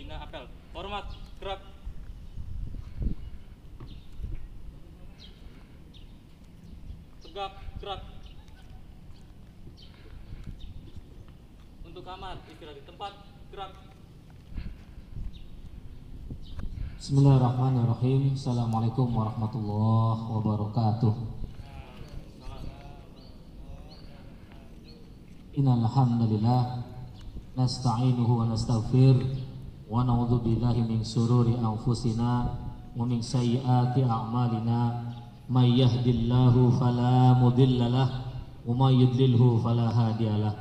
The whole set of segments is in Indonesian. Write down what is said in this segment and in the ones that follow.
pembina apel. Hormat, gerak. Tegak, gerak. Untuk kamar, istirahat di tempat, gerak. Bismillahirrahmanirrahim. Assalamualaikum warahmatullahi wabarakatuh. Innal hamdalillah nasta'inuhu wa nastaghfir wa na'udzu billahi min syururi anfusina wa min sayyiati a'malina may yahdihillahu fala mudhillalah wa may yudlilhu fala hadiyalah.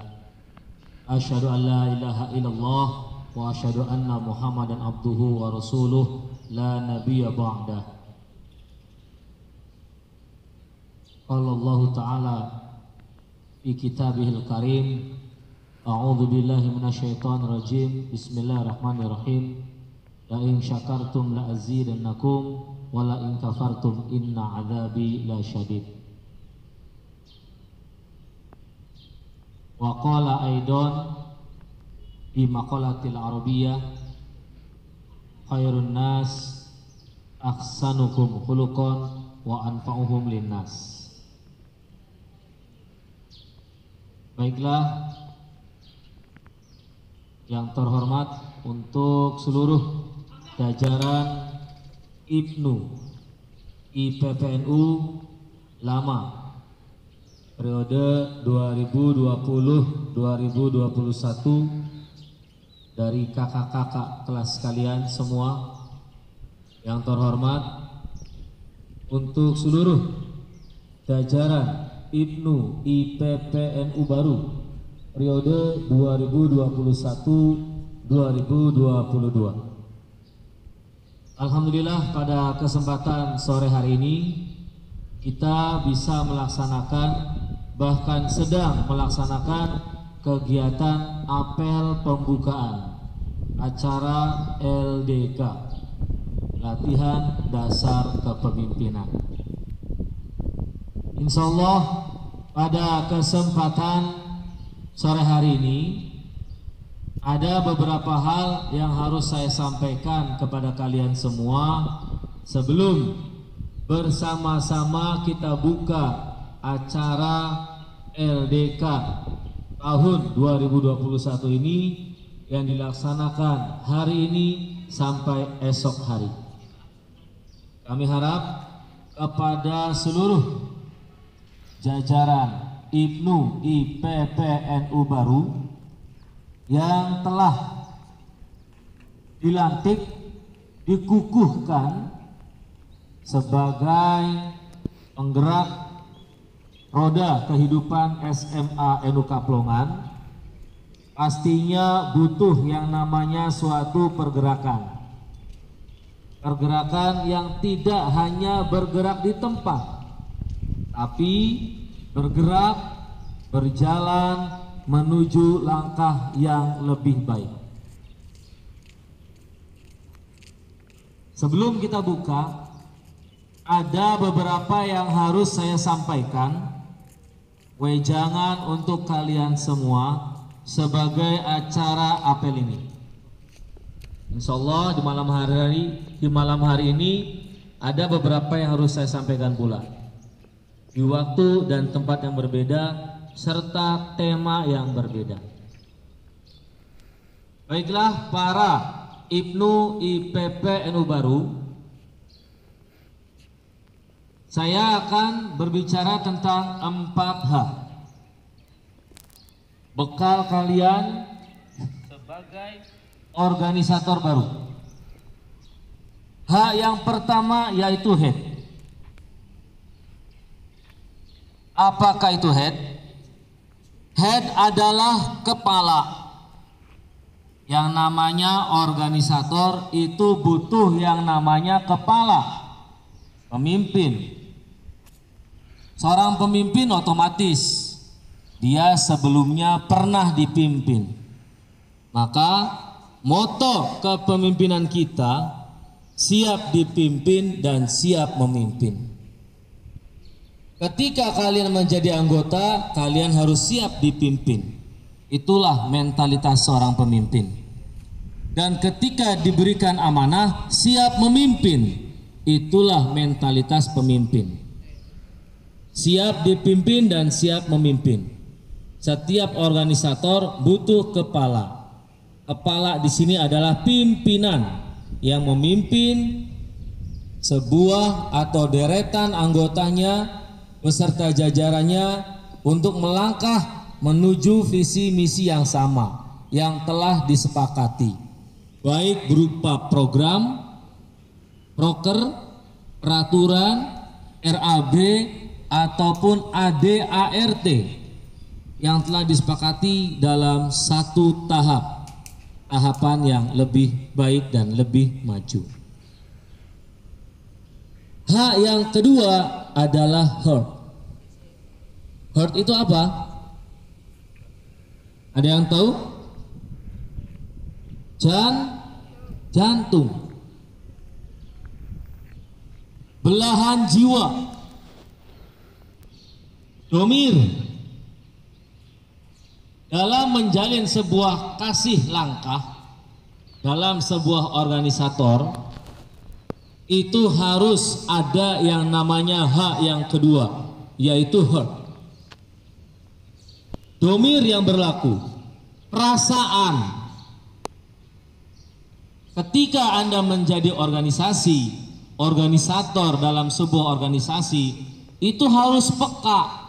Asyhadu an la ilaha illallah wa asyhadu anna Muhammadan abduhu wa rasuluh la nabiyya ba'dah. Qala Allah Ta'ala fi kitabihil karim, a'udzu billahi minasyaitonir rajim, bismillahirrahmanirrahim, la in syakartum la azidannakum wa la in kafartum inna adzabi la syadid. Wa qala aidan di maqalatil arabiyyah, khairun nas ahsanukum khuluqan wa anfa'uhum linnas. Baiklah, yang terhormat, untuk seluruh jajaran IPNU IPPNU lama periode 2020-2021, dari kakak-kakak kelas kalian semua yang terhormat, untuk seluruh jajaran IPNU IPPNU baru periode 2021-2022. Alhamdulillah, pada kesempatan sore hari ini kita bisa melaksanakan, bahkan sedang melaksanakan kegiatan apel pembukaan acara LDK, latihan dasar kepemimpinan. Insya Allah pada kesempatan sore hari ini ada beberapa hal yang harus saya sampaikan kepada kalian semua sebelum bersama-sama kita buka acara LDK tahun 2021 ini yang dilaksanakan hari ini sampai esok hari. Kami harap kepada seluruh jajaran IPNU IPPNU baru yang telah dilantik, dikukuhkan sebagai penggerak roda kehidupan SMA NU Kaplongan, pastinya butuh yang namanya suatu pergerakan. Pergerakan yang tidak hanya bergerak di tempat, tapi bergerak, berjalan menuju langkah yang lebih baik. Sebelum kita buka, ada beberapa yang harus saya sampaikan, wejangan untuk kalian semua sebagai acara apel ini. Insya Allah di malam hari ini ada beberapa yang harus saya sampaikan pula, di waktu dan tempat yang berbeda serta tema yang berbeda. Baiklah, para IPNU IPPNU baru, saya akan berbicara tentang 4 hal bekal kalian sebagai organisator baru. Hal yang pertama yaitu head. Apakah itu head? Head adalah kepala. Yang namanya organisator itu butuh yang namanya kepala, pemimpin. Seorang pemimpin otomatis dia sebelumnya pernah dipimpin. Maka moto kepemimpinan kita, siap dipimpin dan siap memimpin. Ketika kalian menjadi anggota, kalian harus siap dipimpin. Itulah mentalitas seorang pemimpin. dan ketika diberikan amanah siap memimpin. Itulah mentalitas pemimpin. Siap dipimpin dan siap memimpin. Setiap organisator butuh kepala. Kepala di sini adalah pimpinan yang memimpin sebuah atau deretan anggotanya beserta jajarannya untuk melangkah menuju visi misi yang sama yang telah disepakati, baik berupa program, proker, peraturan, RAB ataupun ADART yang telah disepakati dalam satu tahapan yang lebih baik dan lebih maju. Hak yang kedua adalah heart. Heart itu apa? Ada yang tahu? Jantung. Belahan jiwa. Domir. Dalam menjalin sebuah kasih langkah dalam sebuah organisator, itu harus ada yang namanya hak yang kedua, yaitu heart. Domir yang berlaku, perasaan. Ketika Anda menjadi organisator dalam sebuah organisasi, itu harus peka.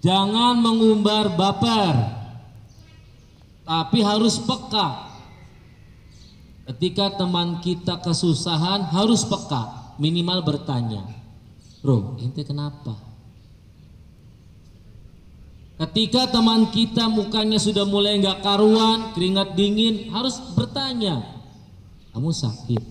Jangan mengumbar baper, tapi harus peka. Ketika teman kita kesusahan, harus peka, minimal bertanya, bro, ente kenapa? Ketika teman kita mukanya sudah mulai nggak karuan, keringat dingin, harus bertanya, kamu sakit?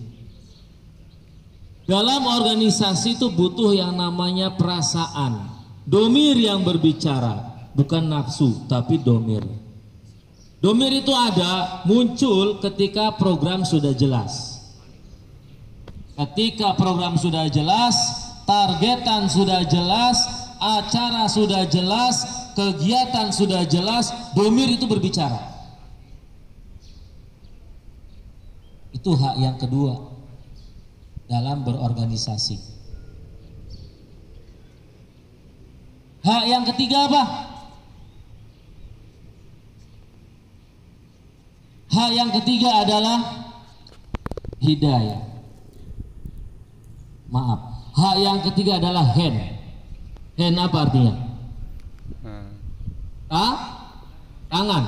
Dalam organisasi itu butuh yang namanya perasaan. Domir yang berbicara, bukan nafsu, tapi domir. Domir itu ada, muncul ketika program sudah jelas. Ketika program sudah jelas, targetan sudah jelas, acara sudah jelas, kegiatan sudah jelas, domir itu berbicara. Itu hak yang kedua dalam berorganisasi. Hak yang ketiga apa? Hak yang ketiga adalah hidayah. Maaf, hak yang ketiga adalah hand. Hand apa artinya? Tangan.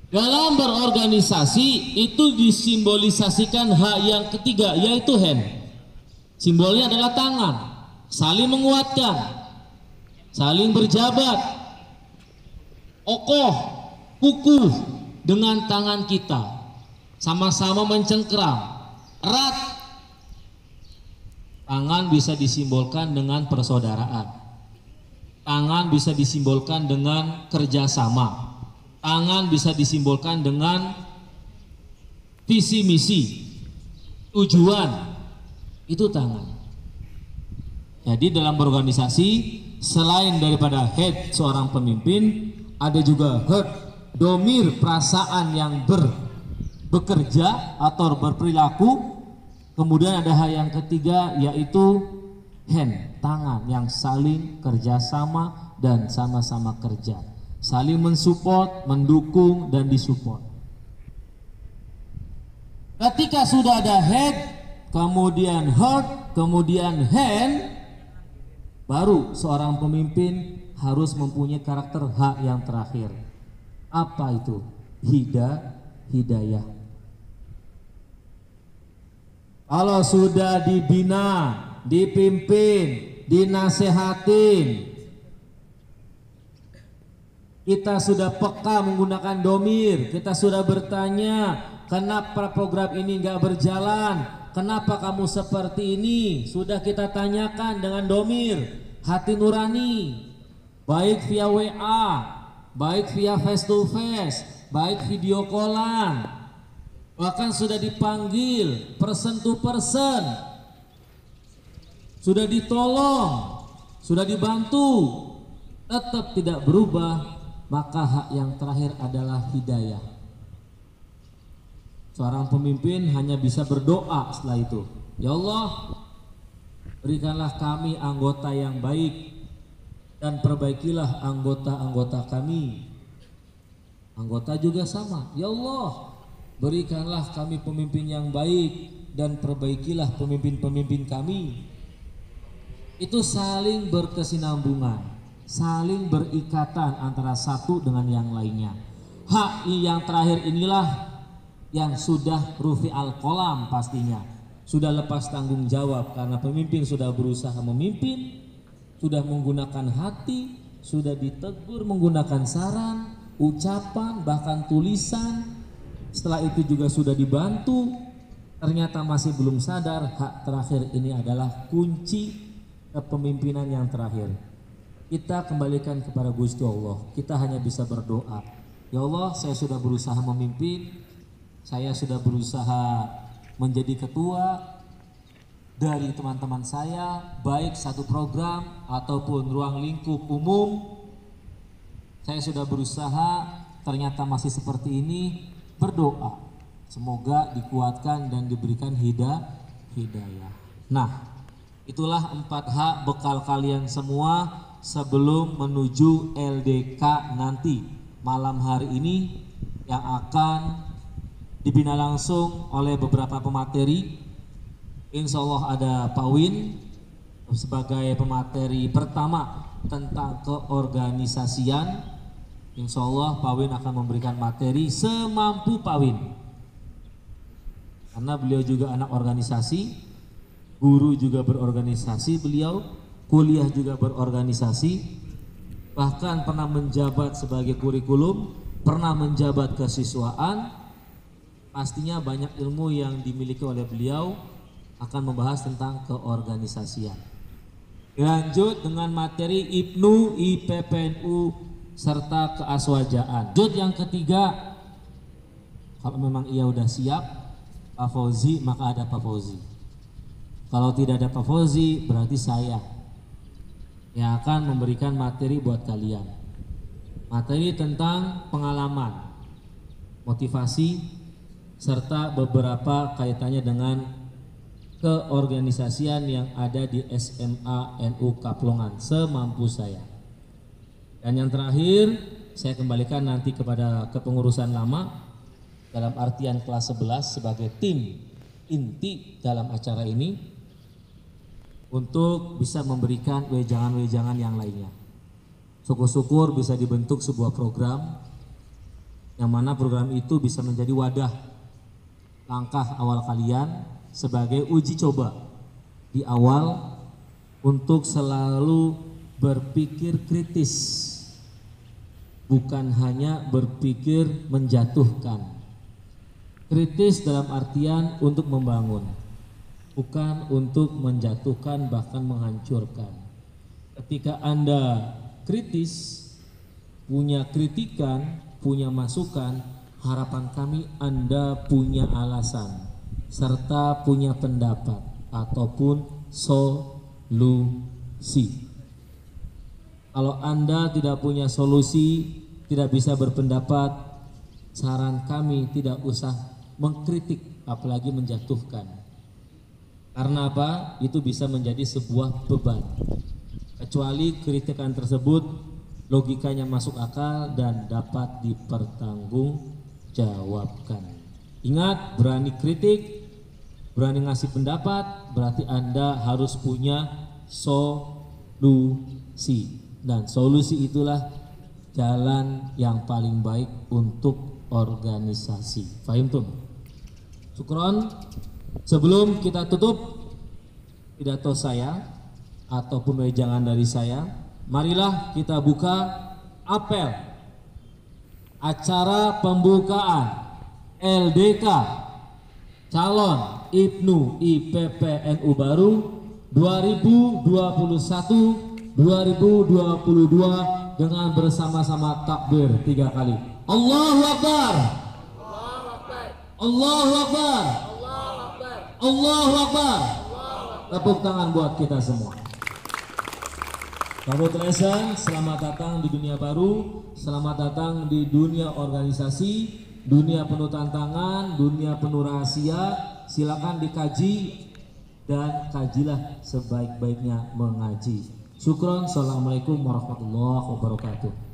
Dalam berorganisasi itu disimbolisasikan hak yang ketiga, yaitu hand. Simbolnya adalah tangan, saling menguatkan, saling berjabat, okoh, kukuh dengan tangan kita, sama-sama mencengkram, erat. Tangan bisa disimbolkan dengan persaudaraan, tangan bisa disimbolkan dengan kerjasama, tangan bisa disimbolkan dengan visi misi, tujuan, itu tangan. Jadi dalam berorganisasi, selain daripada head seorang pemimpin, ada juga heart, domir, perasaan yang bekerja atau berperilaku. Kemudian ada hal yang ketiga, yaitu hand, tangan yang saling kerjasama dan sama-sama kerja, saling mensupport, mendukung dan disupport. Ketika sudah ada head, kemudian heart, kemudian hand, baru seorang pemimpin harus mempunyai karakter hak yang terakhir. Apa itu? Hidayah. Kalau sudah dibina, dipimpin, dinasehatin, kita sudah peka menggunakan domir, kita sudah bertanya, kenapa program ini nggak berjalan? Kenapa kamu seperti ini? Sudah kita tanyakan dengan domir, hati nurani, baik via WA, baik via face to face, baik video callan, bahkan sudah dipanggil person to person, sudah ditolong, sudah dibantu, tetap tidak berubah, maka hak yang terakhir adalah hidayah. Seorang pemimpin hanya bisa berdoa setelah itu. Ya Allah, berikanlah kami anggota yang baik dan perbaikilah anggota-anggota kami. Anggota juga sama. Ya Allah, berikanlah kami pemimpin yang baik dan perbaikilah pemimpin-pemimpin kami. Itu saling berkesinambungan, saling berikatan antara satu dengan yang lainnya. Hak yang terakhir inilah yang sudah rufi al-qalam, pastinya sudah lepas tanggung jawab karena pemimpin sudah berusaha memimpin, sudah menggunakan hati, sudah ditegur menggunakan saran, ucapan, bahkan tulisan. Setelah itu juga sudah dibantu, ternyata masih belum sadar. Hak terakhir ini adalah kunci kepemimpinan yang terakhir. Kita kembalikan kepada Gusti Allah. Kita hanya bisa berdoa, ya Allah, saya sudah berusaha memimpin, saya sudah berusaha menjadi ketua dari teman-teman saya, baik satu program ataupun ruang lingkup umum. Saya sudah berusaha, ternyata masih seperti ini. Berdoa, semoga dikuatkan dan diberikan hidayah. Nah, itulah 4 hak bekal kalian semua sebelum menuju LDK nanti malam hari ini, yang akan dibina langsung oleh beberapa pemateri. Insya Allah ada Pak Win sebagai pemateri pertama tentang keorganisasian. Insya Allah Pak Win akan memberikan materi semampu Pak Win, karena beliau juga anak organisasi, guru juga berorganisasi, beliau kuliah juga berorganisasi, bahkan pernah menjabat sebagai kurikulum, pernah menjabat kesiswaan. Pastinya banyak ilmu yang dimiliki oleh beliau, akan membahas tentang keorganisasian. Lanjut dengan materi IPNU, IPPNU serta keaswajaan. Lanjut yang ketiga, kalau memang ia udah siap Pak Fauzi, maka ada Pak Fauzi. Kalau tidak ada Pak Fauzi, berarti saya yang akan memberikan materi buat kalian. Materi tentang pengalaman, motivasi, serta beberapa kaitannya dengan keorganisasian yang ada di SMA NU Kaplongan semampu saya. Dan yang terakhir, saya kembalikan nanti kepada kepengurusan lama dalam artian kelas 11 sebagai tim inti dalam acara ini untuk bisa memberikan wejangan-wejangan yang lainnya. Syukur-syukur bisa dibentuk sebuah program yang mana program itu bisa menjadi wadah langkah awal kalian sebagai uji coba di awal untuk selalu berpikir kritis, bukan hanya berpikir menjatuhkan. Kritis dalam artian untuk membangun, bukan untuk menjatuhkan bahkan menghancurkan. Ketika Anda kritis, punya kritikan, punya masukan, harapan kami Anda punya alasan serta punya pendapat ataupun solusi. Kalau Anda tidak punya solusi, tidak bisa berpendapat, saran kami tidak usah mengkritik apalagi menjatuhkan. Karena apa? Itu bisa menjadi sebuah beban. Kecuali kritikan tersebut logikanya masuk akal dan dapat dipertanggungjawabkan. Ingat, berani kritik, berani ngasih pendapat, berarti Anda harus punya solusi. Dan solusi itulah jalan yang paling baik untuk organisasi. Fahim tuh? Syukron. Sebelum kita tutup pidato saya ataupun wejangan dari saya, marilah kita buka apel acara pembukaan LDK calon IPNU IPPNU baru 2021-2022 dengan bersama-sama takbir 3 kali. Allahu Akbar. Allahu Akbar. Allahu Akbar. Tepuk tangan buat kita semua. Congratulations, selamat datang di dunia baru, selamat datang di dunia organisasi. dunia penuh tantangan, dunia penuh rahasia. Silakan dikaji dan kajilah sebaik-baiknya mengaji. Syukron. Assalamualaikum warahmatullahi wabarakatuh.